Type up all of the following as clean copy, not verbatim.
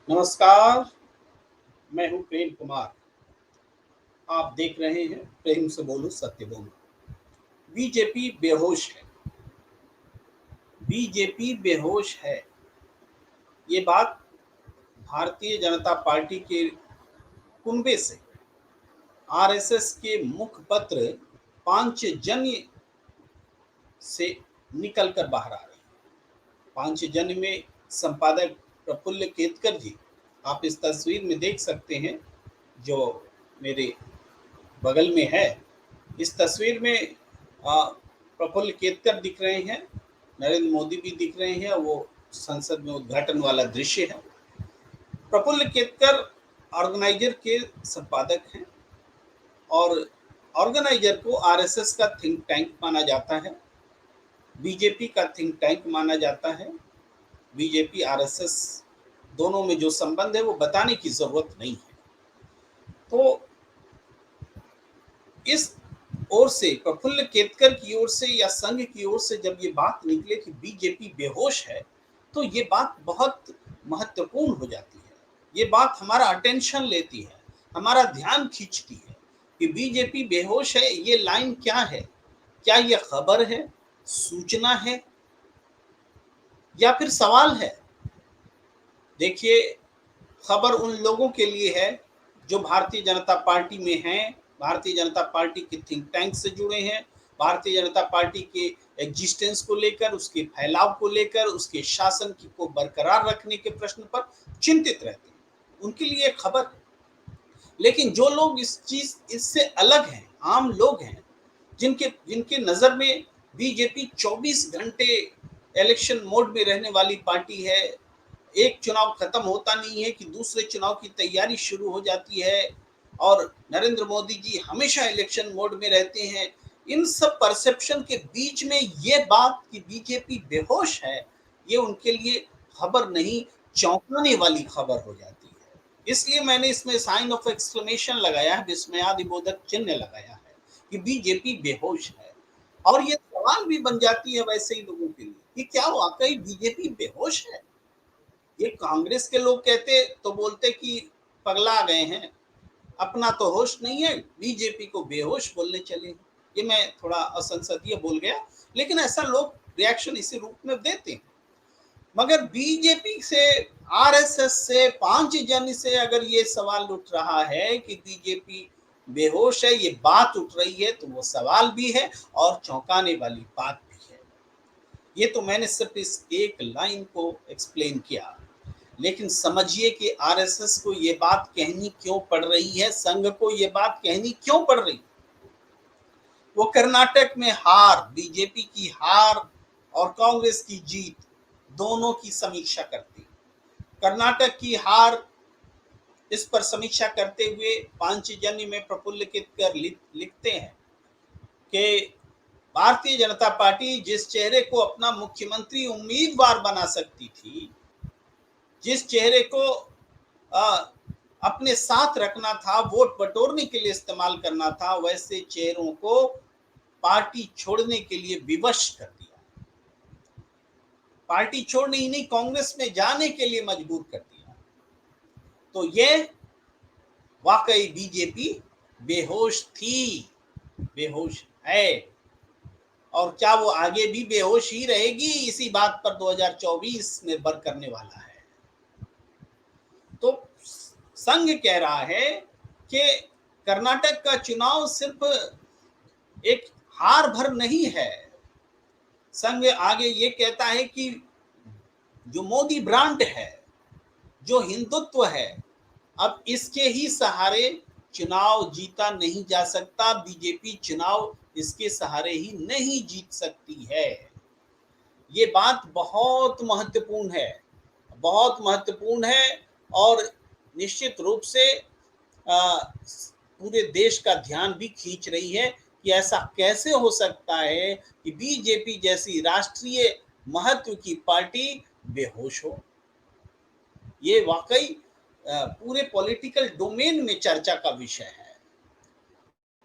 नमस्कार। मैं हूं प्रेम कुमार। आप देख रहे हैं प्रेम से बोलो सत्य बोलो। बीजेपी बेहोश है। बीजेपी बेहोश है। ये बात भारतीय जनता पार्टी के कुनबे से आरएसएस के मुखपत्र पांचजन्य से निकल कर बाहर आ रही है। पांचजन्य में संपादक प्रफुल्ल केतकर जी, आप इस तस्वीर में देख सकते हैं जो मेरे बगल में है। इस तस्वीर में प्रफुल्ल केतकर दिख रहे हैं, नरेंद्र मोदी भी दिख रहे हैं। वो संसद में उद्घाटन वाला दृश्य है। प्रफुल्ल केतकर ऑर्गेनाइजर के संपादक हैं और ऑर्गेनाइजर को आरएसएस का थिंक टैंक माना जाता है, बीजेपी का थिंक टैंक माना जाता है। बीजेपी आरएसएस दोनों में जो संबंध है वो बताने की जरूरत नहीं है। तो इस ओर से प्रफुल्ल केतकर की ओर से या संघ की ओर से जब ये बात निकले कि बीजेपी बेहोश है, तो ये बात बहुत महत्वपूर्ण हो जाती है। ये बात हमारा अटेंशन लेती है, हमारा ध्यान खींचती है कि बीजेपी बेहोश है। ये लाइन क्या है? क्या ये खबर है, सूचना है, या फिर सवाल है? देखिए, खबर उन लोगों के लिए है जो भारतीय जनता पार्टी में हैं, भारतीय जनता पार्टी के थिंक टैंक से जुड़े हैं, भारतीय जनता पार्टी के एग्जिस्टेंस को लेकर, उसके फैलाव को लेकर, उसके शासन की को बरकरार रखने के प्रश्न पर चिंतित रहते हैं। उनके लिए खबर है। लेकिन जो लोग इससे अलग हैं, आम लोग हैं, जिनके जिनके नजर में बीजेपी 24 घंटे इलेक्शन मोड में रहने वाली पार्टी है, एक चुनाव खत्म होता नहीं है कि दूसरे चुनाव की तैयारी शुरू हो जाती है, और नरेंद्र मोदी जी हमेशा इलेक्शन मोड में रहते हैं। इन सब परसेप्शन के बीच में ये बात कि बीजेपी बेहोश है, ये उनके लिए खबर नहीं, चौंकाने वाली खबर हो जाती है। इसलिए मैंने इसमें साइन ऑफ एक्सक्लेमेशन लगाया है, विस्मयादिबोधक चिन्ह लगाया है कि बीजेपी बेहोश है। और ये सवाल भी बन जाती है वैसे ही लोगों के लिए कि क्या वाकई बीजेपी बेहोश है? ये कांग्रेस के लोग कहते तो बोलते कि पगला गए हैं, अपना तो होश नहीं है, बीजेपी को बेहोश बोलने चले। ये मैं थोड़ा असंसदीय बोल गया, लेकिन ऐसा लोग रिएक्शन इसी रूप में देते हैं। मगर बीजेपी से, आरएसएस से, पांच जन से अगर ये सवाल उठ रहा है कि बीजेपी बेहोश है, ये बात उठ रही है, तो वो सवाल भी है और चौंकाने वाली बात भी है। ये तो मैंने सिर्फ इस एक लाइन को एक्सप्लेन किया, लेकिन समझिए कि आरएसएस को ये बात कहनी क्यों पड़ रही है, संघ को ये बात कहनी क्यों पड़ रही है। वो कर्नाटक में हार, बीजेपी की हार और कांग्रेस की जीत, दोनों की समीक्षा करती है। कर्नाटक की हार, इस पर समीक्षा करते हुए पांचजन्य में प्रफुल्ल केतकर लिखते हैं कि भारतीय जनता पार्टी जिस चेहरे को अपना मुख्यमंत्री उम्मीदवार बना सकती थी, जिस चेहरे को अपने साथ रखना था, वोट बटोरने के लिए इस्तेमाल करना था, वैसे चेहरों को पार्टी छोड़ने के लिए विवश कर दिया। पार्टी छोड़ने ही नहीं, कांग्रेस में जाने के लिए मजबूर कर दिया। तो ये वाकई बीजेपी बेहोश थी, बेहोश है, और क्या वो आगे भी बेहोश ही रहेगी, इसी बात पर 2024 निर्भर करने वाला है। तो संघ कह रहा है कि कर्नाटक का चुनाव सिर्फ एक हार भर नहीं है। संघ आगे ये कहता है कि जो मोदी ब्रांड है, जो हिंदुत्व है, अब इसके ही सहारे चुनाव जीता नहीं जा सकता। बीजेपी चुनाव इसके सहारे ही नहीं जीत सकती है। ये बात बहुत महत्वपूर्ण है, बहुत महत्वपूर्ण है, और निश्चित रूप से पूरे देश का ध्यान भी खींच रही है कि ऐसा कैसे हो सकता है कि बीजेपी जैसी राष्ट्रीय महत्व की पार्टी बेहोश हो। ये वाकई पूरे पॉलिटिकल डोमेन में चर्चा का विषय है,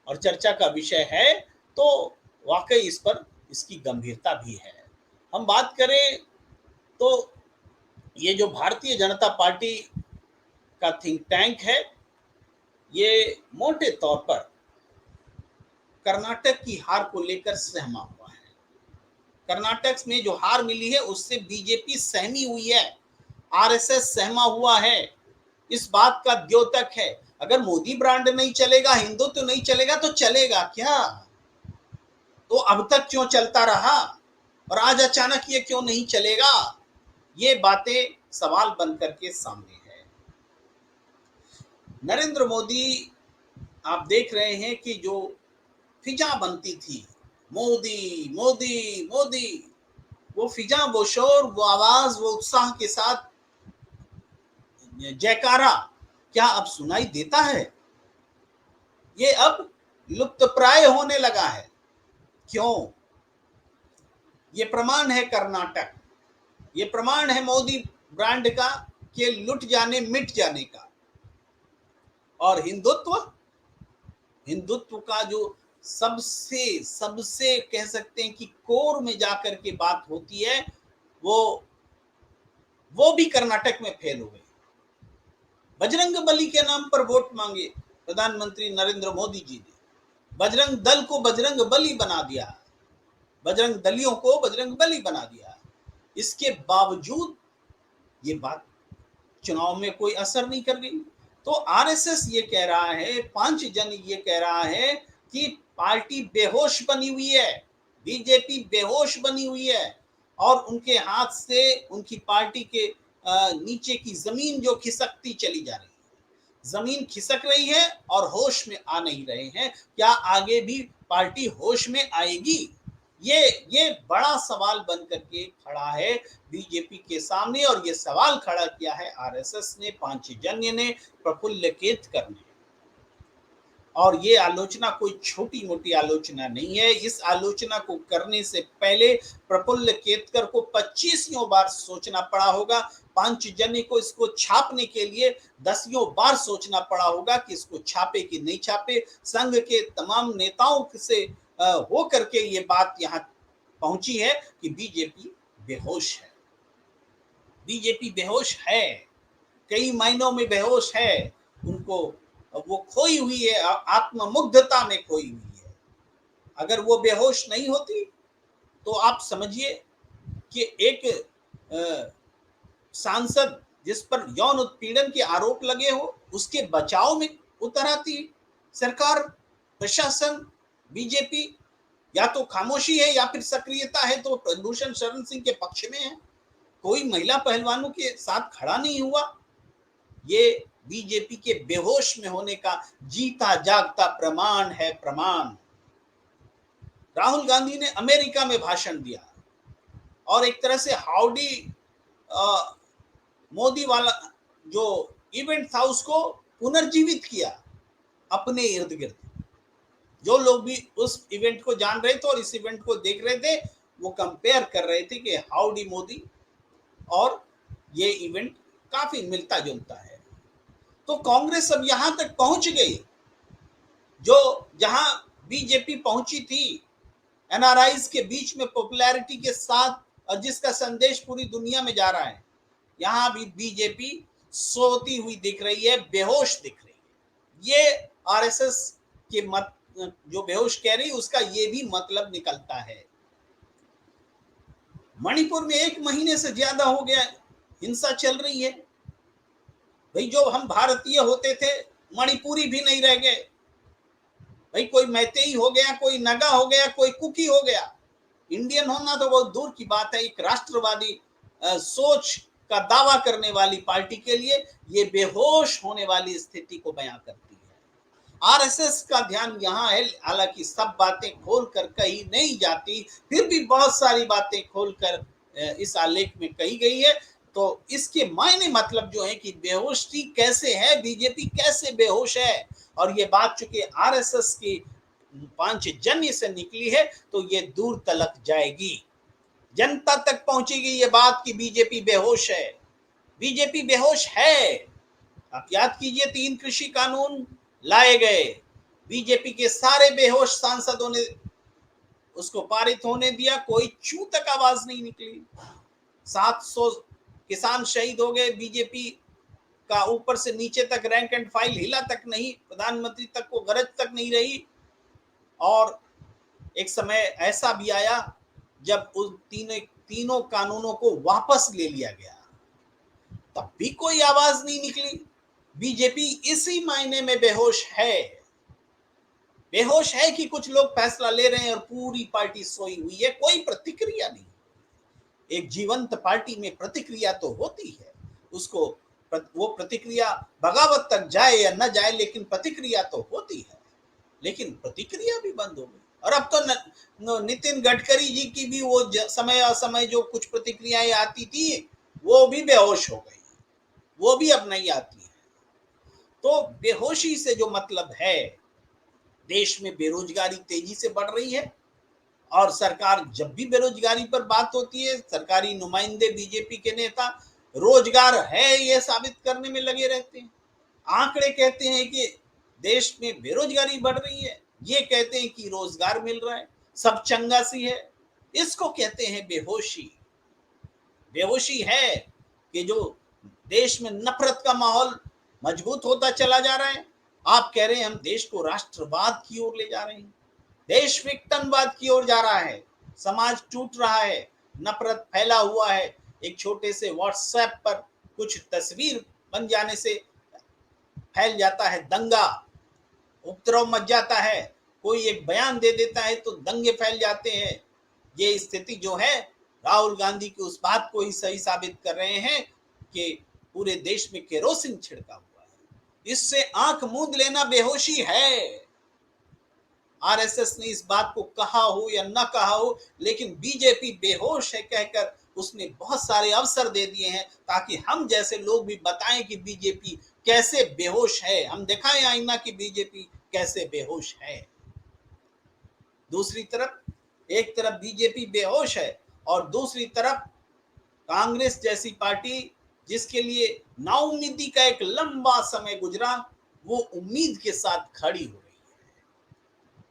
और चर्चा का विषय है तो वाकई इस पर इसकी गंभीरता भी है। हम बात करें तो ये जो भारतीय जनता पार्टी का थिंक टैंक है, ये मोटे तौर पर कर्नाटक की हार को लेकर सहमा हुआ है। कर्नाटक में जो हार मिली है उससे बीजेपी सहमी हुई है, आरएसएस सहमा हुआ है, इस बात का द्योतक है। अगर मोदी ब्रांड नहीं चलेगा, हिंदुत्व तो नहीं चलेगा, तो चलेगा क्या? तो अब तक क्यों चलता रहा और आज अचानक ये क्यों नहीं चलेगा? ये बातें सवाल बन करके सामने है। नरेंद्र मोदी, आप देख रहे हैं कि जो फिजा बनती थी, मोदी मोदी मोदी, वो फिजा, वो शोर, वो आवाज, वो उत्साह के साथ जयकारा क्या अब सुनाई देता है? ये अब लुप्तप्राय होने लगा है। क्यों? ये प्रमाण है कर्नाटक, ये प्रमाण है मोदी ब्रांड का के लुट जाने, मिट जाने का। और हिंदुत्व, हिंदुत्व का जो सबसे सबसे कह सकते हैं कि कोर में जाकर के बात होती है, वो भी कर्नाटक में फेल हुए। बजरंग बली के नाम पर वोट मांगे प्रधानमंत्री नरेंद्र मोदी जी ने, बजरंग दल को बजरंग बली बना दिया, बजरंग दलियों को बजरंग बली बना दिया। इसके बावजूद ये बात चुनाव में कोई असर नहीं कर गई। तो आरएसएस ये कह रहा है, पांच जन ये कह रहा है कि पार्टी बेहोश बनी हुई है, बीजेपी बेहोश बनी हुई है और उनके हाथ से उनकी पार्टी के नीचे की जमीन जो खिसकती चली जा रही है, जमीन खिसक रही है और होश में आ नहीं रहे हैं। क्या आगे भी पार्टी होश में आएगी? ये बड़ा सवाल बन करके खड़ा है बीजेपी के सामने, और ये सवाल खड़ा किया है आरएसएस ने, पांचजन्य ने, प्रफुल्ल केतकर ने। और ये आलोचना कोई छोटी मोटी आलोचना नहीं है। इस आलोचना को करने से पहले प्रफुल्ल केतकर को 25 बार सोचना पड़ा होगा, पांचजन्य को इसको छापने के लिए 10 बार सोचना पड़ा होगा कि इसको छापे कि नहीं छापे। संघ के तमाम नेताओं से हो करके ये बात यहाँ पहुंची है कि बीजेपी बेहोश है, बीजेपी बेहोश है, कई मायनों में बेहोश है। उनको वो खोई हुई है, आत्ममुग्धता में खोई हुई है। अगर वो बेहोश नहीं होती तो आप समझिए कि एक सांसद जिस पर यौन उत्पीड़न के आरोप लगे हो, उसके बचाव में उतर आती सरकार, प्रशासन, बीजेपी। या तो खामोशी है या फिर सक्रियता है, तो प्रभूषण शरण सिंह के पक्ष में है, कोई महिला पहलवानों के साथ खड़ा नहीं हुआ। ये बीजेपी के बेहोश में होने का जीता जागता प्रमाण है, प्रमाण। राहुल गांधी ने अमेरिका में भाषण दिया और एक तरह से हाउडी मोदी वाला जो इवेंट था उसको पुनर्जीवित किया अपने इर्द गिर्द। जो लोग भी उस इवेंट को जान रहे थे और इस इवेंट को देख रहे थे, वो कंपेयर कर रहे थे कि हाउडी मोदी और ये इवेंट काफी मिलता जुलता है। तो कांग्रेस अब यहां तक पहुंच गई जो जहां बीजेपी पहुंची थी, एनआरआईज के बीच में पॉपुलैरिटी के साथ, और जिसका संदेश पूरी दुनिया में जा रहा है। यहां भी बीजेपी सोती हुई दिख रही है, बेहोश दिख रही है। ये आरएसएस के मत जो बेहोश कह रही, उसका ये भी मतलब निकलता है। मणिपुर में 1 महीने से ज्यादा हो गया हिंसा चल रही है। भाई जो हम भारतीय होते थे, मणिपुरी भी नहीं रह गए। भाई कोई मैतेई हो गया, कोई नगा हो गया, कोई कुकी हो गया। इंडियन होना तो बहुत दूर की बात है। एक राष्ट्रवादी सोच का दावा करने वाली पार्टी के लिए ये बेहोश होने वाली स्थिति को बयां करती है। आरएसएस का ध्यान यहाँ है, हालांकि सब बातें खोलकर कही नहीं जाती, फिर भी बहुत सारी बातें खोलकर इस आलेख में कही गई है। तो इसके मायने मतलब जो है कि बेहोशी कैसे है, बीजेपी कैसे बेहोश है, और ये बात चूंकि आरएसएस की पांचजन्य से निकली है तो ये दूर तलक जाएगी, जनता तक पहुंचेगी ये बात कि बीजेपी बेहोश है। बीजेपी बेहोश है। आप याद कीजिए 3 कृषि कानून लाए गए, बीजेपी के सारे बेहोश सांसदों ने उसको पारित होने दिया, कोई चू तक आवाज नहीं निकली। 700 किसान शहीद हो गए बीजेपी का ऊपर से नीचे तक रैंक एंड फाइल हिला तक नहीं, प्रधानमंत्री तक को गरज तक नहीं रही। और एक समय ऐसा भी आया जब उन तीनों कानूनों को वापस ले लिया गया, तब भी कोई आवाज नहीं निकली। बीजेपी इसी मायने में बेहोश है, बेहोश है कि कुछ लोग फैसला ले रहे हैं और पूरी पार्टी सोई हुई है, कोई प्रतिक्रिया नहीं। एक जीवंत पार्टी में प्रतिक्रिया तो होती है, उसको वो प्रतिक्रिया बगावत तक जाए या न जाए, लेकिन प्रतिक्रिया तो होती है। लेकिन प्रतिक्रिया भी बंद हो गई। और अब तो नितिन गडकरी जी की भी वो समय असमय जो कुछ प्रतिक्रियाएं आती थी वो भी बेहोश हो गई, वो भी अब नहीं आती है। तो बेहोशी से जो मतलब है, देश में बेरोजगारी तेजी से बढ़ रही है और सरकार जब भी बेरोजगारी पर बात होती है, सरकारी नुमाइंदे बीजेपी के नेता रोजगार है ये साबित करने में लगे रहते हैं। आंकड़े कहते हैं कि देश में बेरोजगारी बढ़ रही है, ये कहते हैं कि रोजगार मिल रहा है, सब चंगा सी है। इसको कहते हैं बेहोशी। बेहोशी है कि जो देश में नफरत का माहौल मजबूत होता चला जा रहा है। आप कह रहे हैं हम देश को राष्ट्रवाद की ओर ले जा रहे हैं, देश विघटनवाद की ओर जा रहा है, समाज टूट रहा है, नफरत फैला हुआ है। एक छोटे से व्हाट्सएप पर कुछ तस्वीर बन जाने से फैल जाता है दंगा, उपद्रव मच जाता है, कोई एक बयान दे देता है तो दंगे फैल जाते हैं। ये स्थिति जो है राहुल गांधी की उस बात को ही सही साबित कर रहे हैं कि पूरे देश में केरोसिन छिड़का हुआ है। इससे आंख मूंद लेना बेहोशी है। आरएसएस ने इस बात को कहा हो या न कहा हो, लेकिन बीजेपी बेहोश है कहकर उसने बहुत सारे अवसर दे दिए हैं ताकि हम जैसे लोग भी बताएं कि बीजेपी कैसे बेहोश है, हम दिखाएं आईना कि बीजेपी कैसे बेहोश है। दूसरी तरफ, एक तरफ बीजेपी बेहोश है और दूसरी तरफ कांग्रेस जैसी पार्टी जिसके लिए नाउम्मीदी का एक लंबा समय गुजरा, वो उम्मीद के साथ खड़ी हो रही है,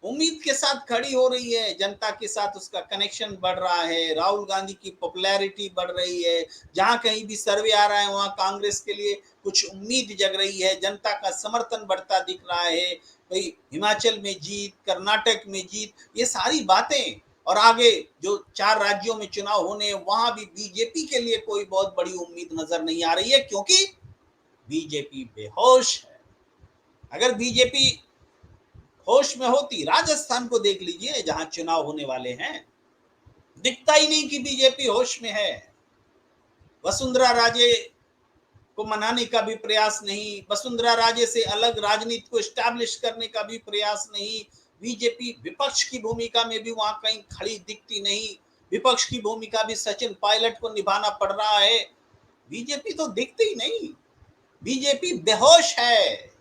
उम्मीद के साथ खड़ी हो रही है। जनता के साथ उसका कनेक्शन बढ़ रहा है, राहुल गांधी की पॉपुलैरिटी बढ़ रही है, जहां कहीं भी सर्वे आ रहा है वहां कांग्रेस के लिए कुछ उम्मीद जग रही है, जनता का समर्थन बढ़ता दिख रहा है। भाई हिमाचल में जीत, कर्नाटक में जीत, ये सारी बातें, और आगे जो 4 राज्यों में चुनाव होने वहां भी बीजेपी के लिए कोई बहुत बड़ी उम्मीद नजर नहीं आ रही है, क्योंकि बीजेपी बेहोश है। अगर बीजेपी होश में होती, राजस्थान को देख लीजिए जहां चुनाव होने वाले हैं, दिखता ही नहीं कि बीजेपी होश में है। वसुंधरा राजे को मनाने का भी प्रयास नहीं, वसुंधरा राजे से अलग राजनीति को एस्टैब्लिश करने का भी प्रयास नहीं। बीजेपी विपक्ष की भूमिका में भी वहां कहीं खड़ी दिखती नहीं, विपक्ष की भूमिका भी सचिन पायलट को निभाना पड़ रहा है। बीजेपी तो दिखती ही नहीं, बीजेपी बेहोश है।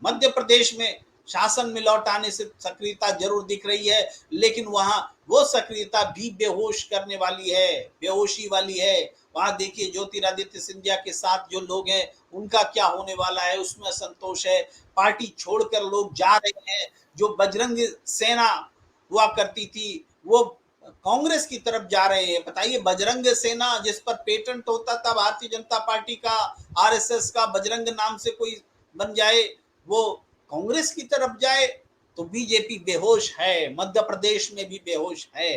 मध्य प्रदेश में शासन में लौट आने से सक्रियता जरूर दिख रही है, लेकिन वहां वो सक्रियता भी बेहोश करने वाली है, बेहोशी वाली है। वहां देखिए ज्योतिरादित्य सिंधिया के साथ जो लोग हैं उनका क्या होने वाला है, उसमें असंतोष है। पार्टी छोड़कर लोग जा रहे हैं। जो बजरंग सेना हुआ करती थी वो कांग्रेस की तरफ जा रहे हैं। बताइए, बजरंग सेना जिस पर पेटेंट होता था भारतीय जनता पार्टी का, आरएसएस का, बजरंग नाम से कोई बन जाए, वो कांग्रेस की तरफ जाए। तो बीजेपी बेहोश है, मध्य प्रदेश में भी बेहोश है।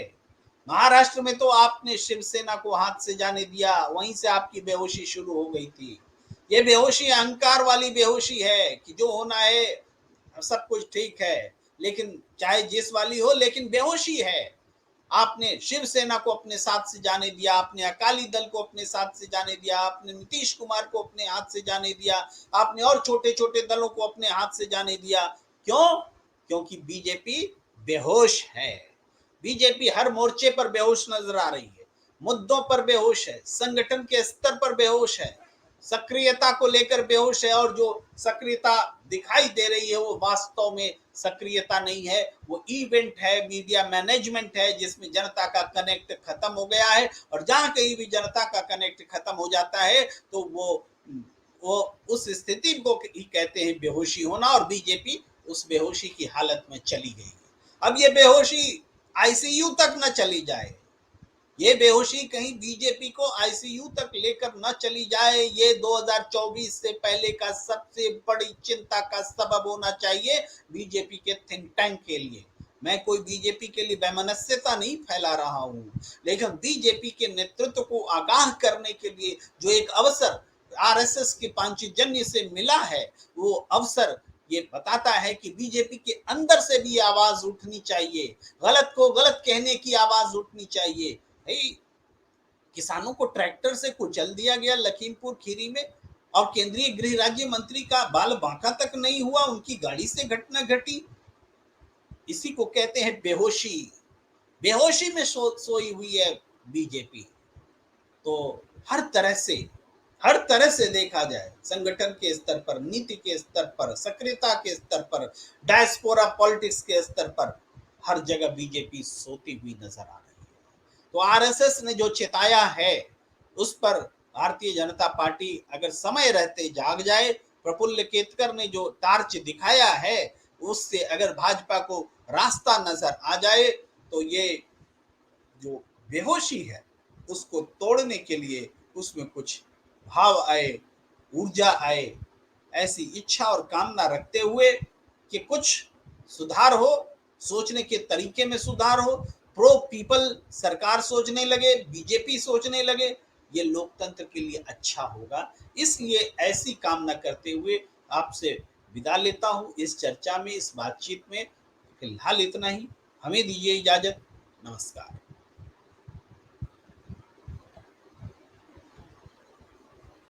महाराष्ट्र में तो आपने शिवसेना को हाथ से जाने दिया, वहीं से आपकी बेहोशी शुरू हो गई थी। ये बेहोशी अहंकार वाली बेहोशी है कि जो होना है सब कुछ ठीक है, लेकिन चाहे जिस वाली हो, लेकिन बेहोशी है। आपने शिवसेना को अपने साथ से जाने दिया, आपने अकाली दल को अपने साथ से जाने दिया, आपने नीतीश कुमार को अपने हाथ से जाने दिया, आपने और छोटे छोटे दलों को अपने हाथ से जाने दिया। क्यों? क्योंकि बीजेपी बेहोश है। बीजेपी हर मोर्चे पर बेहोश नजर आ रही है, मुद्दों पर बेहोश है, संगठन के स्तर पर बेहोश है, सक्रियता को लेकर बेहोश है। और जो सक्रियता दिखाई दे रही है वो वास्तव में सक्रियता नहीं है, वो इवेंट है, मीडिया मैनेजमेंट है, जिसमें जनता का कनेक्ट खत्म हो गया है। और जहां कहीं भी जनता का कनेक्ट खत्म हो जाता है तो वो उस स्थिति को ही कहते हैं बेहोशी होना, और बीजेपी उस बेहोशी की हालत में चली गई है। अब ये बेहोशी आईसीयू तक न चली जाए, ये बेहोशी कहीं बीजेपी को आईसीयू तक लेकर न चली जाए, ये 2024 से पहले का सबसे बड़ी चिंता का सबब होना चाहिए बीजेपी के थिंक टैंक के लिए। मैं कोई बीजेपी के लिए वैमनस्यता नहीं फैला रहा हूं, लेकिन बीजेपी के नेतृत्व को आगाह करने के लिए जो एक अवसर आरएसएस के पांचजन्य से मिला है, वो अवसर ये बताता है कि बीजेपी के अंदर से भी आवाज उठनी चाहिए, गलत को गलत कहने की आवाज उठनी चाहिए। किसानों को ट्रैक्टर से कुचल दिया गया लखीमपुर खीरी में, और केंद्रीय गृह राज्य मंत्री का बाल बांका तक नहीं हुआ, उनकी गाड़ी से घटना घटी। इसी को कहते हैं बेहोशी। बेहोशी में सोई हुई है बीजेपी। तो हर तरह से देखा जाए, संगठन के स्तर पर, नीति के स्तर पर, सक्रियता के स्तर पर, डायस्पोरा पॉलिटिक्स के स्तर पर, हर जगह बीजेपी सोती हुई नजर आ रही है। तो आरएसएस ने जो चेताया है, उस पर भारतीय जनता पार्टी अगर समय रहते जाग जाए, प्रफुल्ल केतकर ने जो टार्च दिखाया है, उससे अगर भाजपा को रास्ता नजर आ जाए, तो ये जो बेहोशी है उसको तोड़ने के लिए उसमें कुछ भाव आए, ऊर्जा आए, ऐसी इच्छा और कामना रखते हुए कि कुछ सुधार हो, सोचने के तरीके में सुधार हो, प्रो पीपल सरकार सोचने लगे, बीजेपी सोचने लगे, ये लोकतंत्र के लिए अच्छा होगा। इसलिए ऐसी कामना करते हुए आपसे विदा लेता हूं इस चर्चा में, इस बातचीत में। फिलहाल इतना ही, हमें दीजिए इजाजत। नमस्कार।